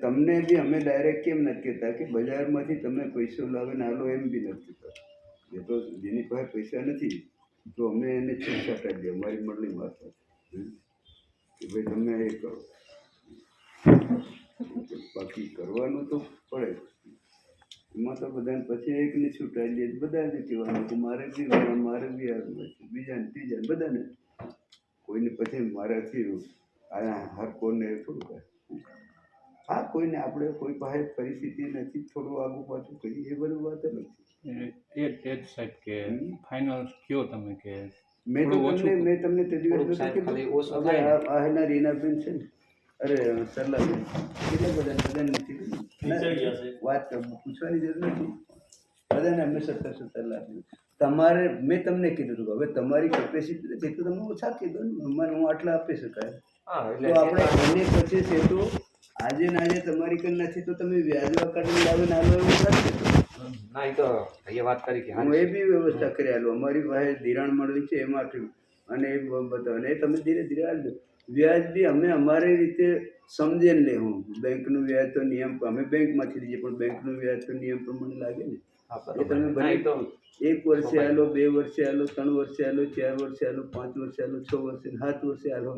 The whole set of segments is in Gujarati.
તમને બી અમે ડાયરેક્ટ કેમ નથી કહેતા કે બજારમાંથી તમે પૈસો લાવીને આલો, એમ બી નથી કહેતા. એ તો જેની પાસે પૈસા નથી તો અમે એને છૂટછાટ આપીએ અમારી મંડળી મારફત કે ભાઈ તમે એ કરો. બાકી કરવાનું તો પડે, એમાં તો બધાને પછી એકને છૂટાઈ દે, બધાને કહેવાનું કે મારે બી બીજાને ત્રીજાને બધાને, કોઈને પછી મારાથી આ હર કોઈને થોડું કહે. હા, કોઈને આપણે કોઈ પાસે પરિસ્થિતિ નથી, થોડું આગું પાછું કરીએ એ બધું વાત નથી. એ જ સાહેબ કે ફાઇનલ કયો તમે કે મેં તમને તે દિવસ આહેના રીનાબેન છે ને, અરે સરલાબેન, કેટલા બધાને નથી વાત પૂછવાની જરૂર નથી, બધાને અમે 17 લાખ. તમારે મેં તમને કીધું હતું હવે તમારી કેપેસિટી નથી તો તમે ઓછા કીધું ને, મને હું આટલા આપી શકાય. તો આપણે એને પછી છે તો આજે ને આજે તમારી કઈ નથી તો તમે વ્યાજવા કાઢીને લાવીને આલો એવું નથી. ના, એ તો એ વાત કરી કે હું એ બી વ્યવસ્થા કરી આલું. અમારી પાસે ધિરાણ મળવી છે એમાંથી, અને એ બધા અને એ તમે ધીરે ધીરે આવજો. વ્યાજ બી અમે અમારી રીતે સમજીને લેવું. બેંકનું વ્યાજ તો નિયમ અમે બેંકમાંથી લઈએ, પણ બેંકનું વ્યાજ તો નિયમ પ્રમાણે લાગે ને. એ તમે ભલે 1 વર્ષે આલો, 2 વર્ષે આલો, 3 વર્ષે આલો, 4 વર્ષે આલો, 5 વર્ષે આલો, 6 વર્ષે, 7 વર્ષે આલો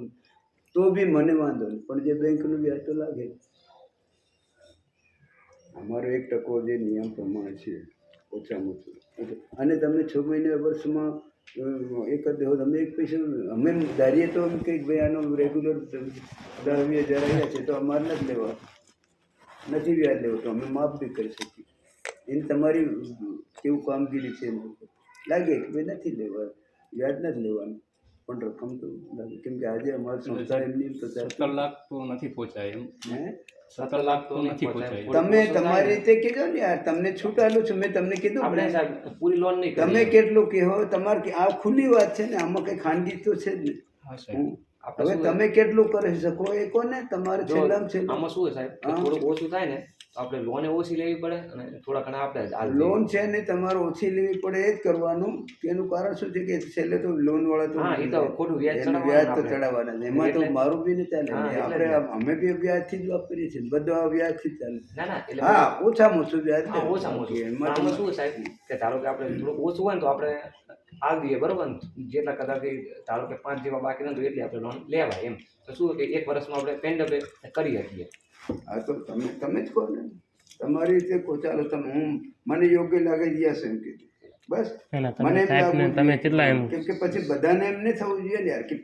તો બી મને વાંધો નહીં, પણ જે બેંકનું વ્યાજ તો લાગે. અમારો 1% જે નિયમ પ્રમાણે છે ઓછામાં ઓછું. અને તમે 6 મહિને વર્ષમાં એક જ દેવો, તમે 1 પૈસા અમે ધારીએ તો એમ કંઈક ભાઈ આનો રેગ્યુલર 10-20 હજાર આવ્યા છે તો અમારે નથી લેવા, નથી વ્યાજ લેવો તો અમે માફ બી કરી શકીએ. એની તમારી કેવું કામગીરી છે લાગે કે ભાઈ નથી લેવા, વ્યાજ નથી લેવાનું, પણ રકમ તો લાગે. કેમ કે આજે અમારી સંસ્થા એમની 17 લાખ તો નથી પહોંચાય એમ. 17 લાખ તો નથી પહોંચાય. તમે તમારી રીતે કીધો ને યાર, તમને છૂટ આલું છું મેં, તમને કીધું પૂરી લોન નહીં. તમે કેટલું કહો તમારે, આ ખુલ્લી વાત છે ને, આમાં કઈ ખાનગી તો છે જ નહીં. હવે તમે કેટલું કરી શકો એ કોને તમારે છેલ્લામાં છેલ્લું. આમાં શું સાહેબ, થોડું ઓછું થાય ને આપણે લોન ઓછી લેવી પડે અને થોડા ઘણા આપણે લોન છે ને તમારે ઓછી લેવી પડે એ જ કરવાનું. એનું કારણ શું છે કે છેલ્લે તો લોન વાળા તો ખોટું વ્યાજ તો ચડાવવાના છે. એમાં તો મારું બી નહીં ચાલે. આપણે અમે બી વ્યાજથી જ વાપરીએ છીએ, બધા વ્યાજથી જ ચાલે. હા, ઓછામાં ઓછું વ્યાજ ઓછામાં ઓછું. એમાં શું સાહેબ કે ધારો કે આપણે થોડુંક ઓછું હોય ને તો આપણે આલ દઈએ, બરોબર ને, જેટલા કદાચ ધારો કે 5 જેવા બાકી નથી તો એટલી આપણે લોન લેવાય એમ. તો શું કે 1 વર્ષમાં આપણે પેન્ડ કરી શકીએ. હા, તો તમે જ કહો ને તમારી રીતે કહો. ચાલો તમે, હું મને યોગ્ય લાગે યસ એમ કીધું બસ. મને એમ લાગવું તમે કેટલા એમ, કેમ કે પછી બધાને એમ નહીં થવું જોઈએ ને યાર કે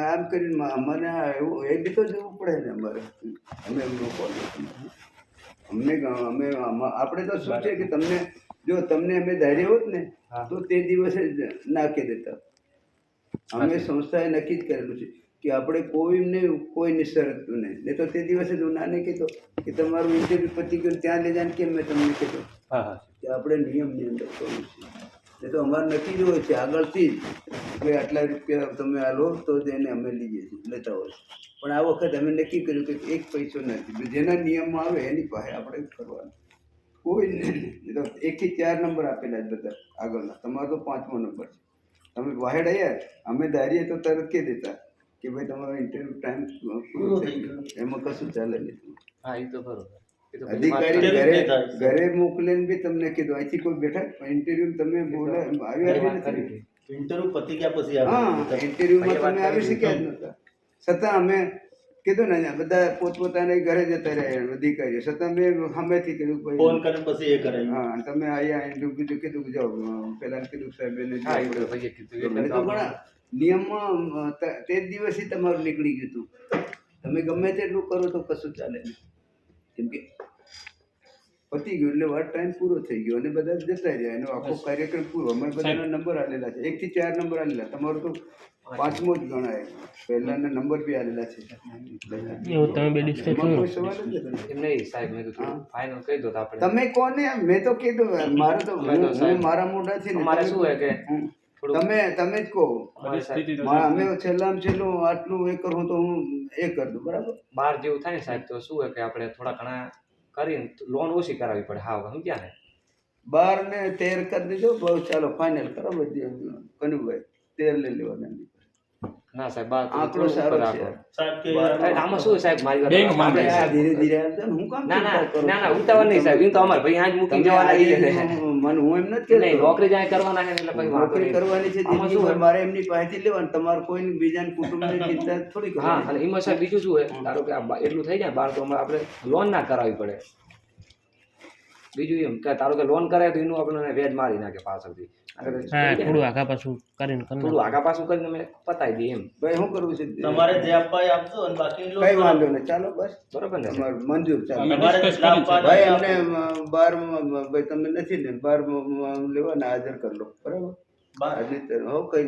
આમ કરીને મને એવું એ બી તો જવું પડે ને અમારે. અમે એમનો કોલ અમને આપણે તો શું છે કે તમને જો તમને અમે ધૈર્ય હોત ને તો તે દિવસે જ નાખી દેતા. અમે સંસ્થાએ નક્કી જ કરેલું છે કે આપણે કોઈની શરત નહીં તો તે દિવસે જ નાને કીધો કે તમારું ઇન્ટરવ્યુ પતી ગયું ત્યાં લઈ જાય. કેમ મેં તમને કીધું કે આપણે નિયમની અંદર કરવું છે. એ તો અમારે નક્કી જ હોય છે આગળથી જ કે આટલા રૂપિયા તમે આલો તો તેને અમે લઈએ છીએ, લેતા હોય. પણ આ વખતે અમે નક્કી કર્યું કે 1 પૈસો નથી, જેના નિયમમાં આવે એની પાસે આપણે કરવાનું. કોઈ નહીં. 1 થી 4 નંબર આપેલા જ બધા આગળના, તમારો તો 5મો નંબર છે. તમે વાહેડ આવ્યા અમે ધારીએ તો તરત કહી દેતા કે ભાઈ તમારો ઇન્ટરવ્યુ ટાઈમ પૂરો થઈ ગયો, એમાં કશું ચાલે નહીં. હા, એ તો બરોબર. અધિકારી ઘરે મોકલીને બી તમને કીધું અહીંથી કોઈ બેઠા ઇન્ટરવ્યુ તમે આવ્યા નથી. ઇન્ટરવ્યુ પતી ગયા પછી હા, ઇન્ટરવ્યુમાં તમે આવી શક્યા જ નહોતા. છતાં અમે કીધું ને બધા પોતપોતાના ઘરે જતા રહ્યા અધિકારીઓ, છતાં મેં સામેથી કીધું ફોન કરીને પછી એ કરે. હા, તમે અહીંયા ઇન્ટરવ્યુ કીધું કે જાઓ પેલા કીધું સાહેબ નિયમમાં તે જ દિવસે તમારું નીકળી ગયું હતું. તમે ગમે તેટલું કરો તો કશું ચાલે નહીં. કેમ કે પતી ગયું એટલે વાત ટાઈમ પૂરો થઈ ગયો અને બધા જતા રહ્યા. એનો આખો કાર્યક્રમ પૂરો. અમે બધાના નંબર આલેલા છે, 1 થી 4 નંબર આલેલા. તમારું તો 5મો જ ગણાય. પહેલાના નંબર બી આલેલા છે. તમે કોને મેં તો કીધું મારે તો મારા મોઢાથી તમે જ કહો. અમે છેલ્લામાં છેલ્લું આટલું એ કરું તો હું એ કરી દઉં. બરાબર 12 જેવું થાય ને સાહેબ તો શું હોય કે આપણે થોડા ઘણા કરીને લોન ઓછી કરાવવી પડે. હા, સમજ્યા ને. 12 ને 13 કરી દેજો. બહુ ચાલો ફાઇનલ કરો બધી કનુભાઈ 13 લઈ લેવાના. ના સાહેબ બા આંકડો સારો છે સાહેબ કે સાહેબ, આમાં શું સાહેબ મારી વાત બેયનું માન આપણે છે. આ ધીરે ધીરે આવશે ને, હું કામ ના ના ચિંતા કરું ના ના છું? ઉતાવળ નહીં સાહેબ, એમ તો અમારે ભાઈ આજ મૂકી તમે જવાના આજે છે. મને હું એમ નથી નહીં કહેતો. નોકરી જાય કરવાના છે એટલે પછી વાંધો નોકરી નહીં. કરવાની છે આમાં જિંદગી શું ભર, હોય? મારે એમની પાસેથી લેવાનું, તમારે કોઈ બીજાને કુટુંબની ચિંતા થોડી હા કરવાની. અને એમાં સાહેબ બીજું શું હોય ધારો કે આ એટલું થઈ જાય બાર તો અમારે આપણે લોન ના કરાવવી પડે. બીજું એમ કે ધારો કે લોન કરાય તો એનું આપણને વ્યાજ મારી નાખે પાછળથી. હા થોડું આગા પાછું કરીને થોડું આગા પાછું કરીને અમે પતાવી દઈએ એમ. ભાઈ શું કરવું છે? તમારે જે આપવા એ આપજો અને બાકી લોન કઈ કરો. વાંધો નહીં, ચાલો બસ બરોબર ને સાહેબ? તમારું મંજૂર, ચાલો. અમે તમારે discuss લાભ કર્યું છે. ભાઈ આપો. અમને 12 ભાઈ તમે નથી ને 12 લેવાના હાજર કરી લો, બરાબર? બાર. હજી તો હો કઈ